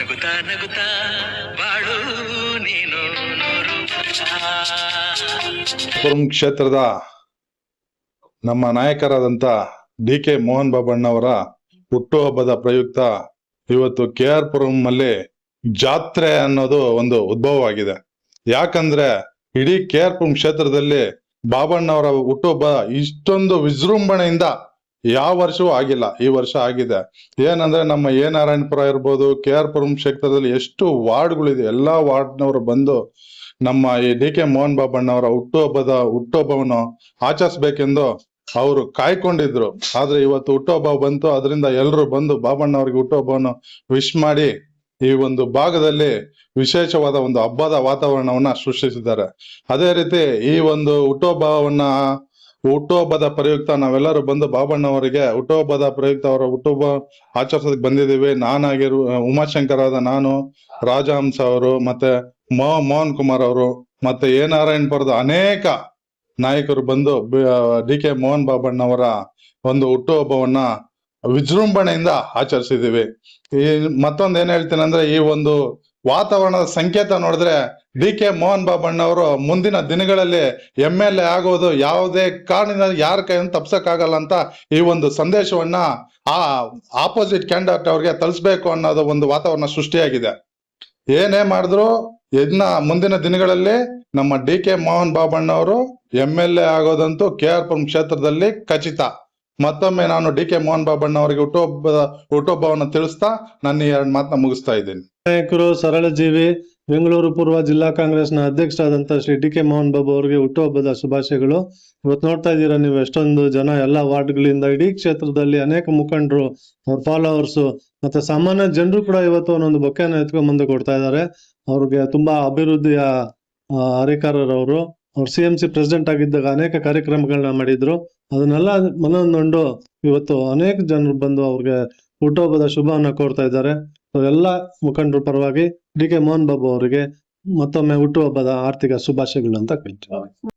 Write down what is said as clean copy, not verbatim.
ನಗುತ್ತಾ ನಗುತ್ತಾ ಬಾಳು ನೀನು ನೂರು ವರ್ಷ. ಪುರಂ ಕ್ಷೇತ್ರದ ನಮ್ಮ ನಾಯಕರಾದಂಥ ಡಿ ಕೆ ಮೋಹನ್ ಬಾಬಣ್ಣವರ ಹುಟ್ಟುಹಬ್ಬದ ಪ್ರಯುಕ್ತ ಇವತ್ತು ಕೆ ಆರ್ ಪುರಂನಲ್ಲಿ ಜಾತ್ರೆ ಅನ್ನೋದು ಒಂದು ಉದ್ಭವವಾಗಿದೆ. ಯಾಕಂದ್ರೆ ಇಡೀ ಕೆ ಆರ್ ಪುರಂ ಕ್ಷೇತ್ರದಲ್ಲಿ ಬಾಬಣ್ಣವರ ಹುಟ್ಟುಹಬ್ಬ ಇಷ್ಟೊಂದು ವಿಜೃಂಭಣೆಯಿಂದ ಯಾವ ವರ್ಷವೂ ಆಗಿಲ್ಲ. ಈ ವರ್ಷ ಆಗಿದೆ. ಏನಂದ್ರೆ ನಮ್ಮ ಎ ನಾರಾಯಣಪುರ ಇರ್ಬೋದು, ಕೆ ಆರ್ ಪುರಂ ಕ್ಷೇತ್ರದಲ್ಲಿ ಎಷ್ಟು ವಾರ್ಡ್ಗಳಿದೆ, ಎಲ್ಲಾ ವಾರ್ಡ್ನವರು ಬಂದು ನಮ್ಮ ಈ ಡಿ ಕೆ ಮೋಹನ್ ಬಾಬಣ್ಣವರ ಹುಟ್ಟುಹಬ್ಬವನ್ನು ಆಚರಿಸ್ಬೇಕೆಂದು ಅವರು ಕಾಯ್ಕೊಂಡಿದ್ರು. ಆದ್ರೆ ಇವತ್ತು ಹುಟ್ಟುಹಬ್ಬ ಬಂತು, ಅದರಿಂದ ಎಲ್ಲರೂ ಬಂದು ಬಾಬಣ್ಣವ್ರಿಗೆ ಹುಟ್ಟುಹಬ್ಬವನ್ನು ವಿಶ್ ಮಾಡಿ ಈ ಒಂದು ಭಾಗದಲ್ಲಿ ವಿಶೇಷವಾದ ಒಂದು ಹಬ್ಬದ ವಾತಾವರಣವನ್ನ ಸೃಷ್ಟಿಸಿದ್ದಾರೆ. ಅದೇ ರೀತಿ ಈ ಒಂದು ಹುಟ್ಟುಹಬ್ಬದ ಪ್ರಯುಕ್ತ ನಾವೆಲ್ಲರೂ ಬಂದು ಬಾಬಣ್ಣವರಿಗೆ ಹುಟ್ಟುಹಬ್ಬದ ಪ್ರಯುಕ್ತ ಅವರ ಹುಟ್ಟುಹಬ್ಬ ಆಚರಿಸೋದಕ್ಕೆ ಬಂದಿದ್ದೀವಿ. ಉಮಾಶಂಕರಾದ ನಾನು, ರಾಜಹಂಸ ಅವರು, ಮತ್ತೆ ಮೋಹನ್ ಕುಮಾರ್ ಅವರು, ಮತ್ತೆ ಎ ನಾರಾಯಣಪುರದ ಅನೇಕ ನಾಯಕರು ಬಂದು ಡಿ ಕೆ ಮೋಹನ್ ಬಾಬಣ್ಣವರ ಒಂದು ಹುಟ್ಟುಹಬ್ಬವನ್ನ ವಿಜೃಂಭಣೆಯಿಂದ ಆಚರಿಸಿದೀವಿ. ಈ ಮತ್ತೊಂದು ಏನ್ ಹೇಳ್ತೀನಿ ಅಂದ್ರೆ, ಈ ಒಂದು ವಾತಾವರಣದ ಸಂಕೇತ ನೋಡಿದ್ರೆ ಡಿ ಕೆ ಮೋಹನ್ ಬಾಬಣ್ಣವರು ಮುಂದಿನ ದಿನಗಳಲ್ಲಿ MLA ಆಗೋದು ಯಾವುದೇ ಕಾರಣದಿಂದ ಯಾರ ಕೈಯಿಂದ ತಪ್ಸಕ್ಕಾಗಲ್ಲ ಅಂತ ಈ ಒಂದು ಸಂದೇಶವನ್ನ ಆಪೋಸಿಟ್ ಕ್ಯಾಂಡಿಡೇಟ್ ಅವ್ರಿಗೆ ತಲುಪಿಸ್ಬೇಕು ಅನ್ನೋದು ಒಂದು ವಾತಾವರಣ ಸೃಷ್ಟಿಯಾಗಿದೆ. ಏನೇ ಮಾಡಿದ್ರು ಮುಂದಿನ ದಿನಗಳಲ್ಲಿ ನಮ್ಮ ಡಿ ಕೆ ಮೋಹನ್ ಬಾಬಣ್ಣವರು MLA ಆಗೋದಂತೂ ಕೆ ಆರ್ ಪುರಂ ಕ್ಷೇತ್ರದಲ್ಲಿ ಖಚಿತ. ಮತ್ತೊಮ್ಮೆ ನಾನು ಡಿ ಕೆ ಮೋಹನ್ ಬಾಬಣ್ಣವರಿಗೆ ಹುಟ್ಟುಹಬ್ಬವನ್ನು ತಿಳಿಸ್ತಾ ನನ್ನ ಈ 2 ಮಾತನ್ನ ಮುಗಿಸ್ತಾ ಇದ್ದೀನಿ. ನಾಯಕರು, ಸರಳ ಜೀವಿ, ಬೆಂಗಳೂರು ಪೂರ್ವ ಜಿಲ್ಲಾ ಕಾಂಗ್ರೆಸ್ನ ಅಧ್ಯಕ್ಷರಾದಂತಹ ಶ್ರೀ ಡಿ ಕೆ ಮೋಹನ್ ಬಾಬು ಅವರಿಗೆ ಹುಟ್ಟುಹಬ್ಬದ ಶುಭಾಶಯಗಳು. ಇವತ್ತು ನೋಡ್ತಾ ಇದ್ದೀರಾ ನೀವು ಎಷ್ಟೊಂದು ಜನ ಎಲ್ಲಾ ವಾರ್ಡ್ಗಳಿಂದ ಇಡೀ ಕ್ಷೇತ್ರದಲ್ಲಿ ಅನೇಕ ಮುಖಂಡರು, ಅವ್ರ ಫಾಲೋವರ್ಸ್ ಮತ್ತೆ ಸಾಮಾನ್ಯ ಜನರು ಕೂಡ ಇವತ್ತು ಒಂದೊಂದು ಬೊಕ್ಕೆನ ಎತ್ಕೊಂಡ್ ಬಂದು ಕೊಡ್ತಾ ಇದ್ದಾರೆ. ಅವ್ರಿಗೆ ತುಂಬಾ ಅಭಿವೃದ್ಧಿಯ ಹರಿಕಾರರವರು. ಅವ್ರು CMC ಪ್ರೆಸಿಡೆಂಟ್ ಆಗಿದ್ದಾಗ ಅನೇಕ ಕಾರ್ಯಕ್ರಮಗಳನ್ನ ಮಾಡಿದ್ರು. ಅದನ್ನೆಲ್ಲ ಮನನೊಂದು ಇವತ್ತು ಅನೇಕ ಜನರು ಬಂದು ಅವ್ರಿಗೆ ಹುಟ್ಟುಹಬ್ಬದ ಶುಭವನ್ನ ಕೋರ್ತಾ ಇದ್ದಾರೆ. ಎಲ್ಲ ಮುಖಂಡರ ಪರವಾಗಿ ಡಿ ಕೆ ಮೋಹನ್ ಬಾಬು ಅವರಿಗೆ ಮತ್ತೊಮ್ಮೆ ಹುಟ್ಟುಹಬ್ಬದ ಆರ್ಥಿಕ ಶುಭಾಶಯಗಳು ಅಂತ ಕೇಳ್ತೀವಿ.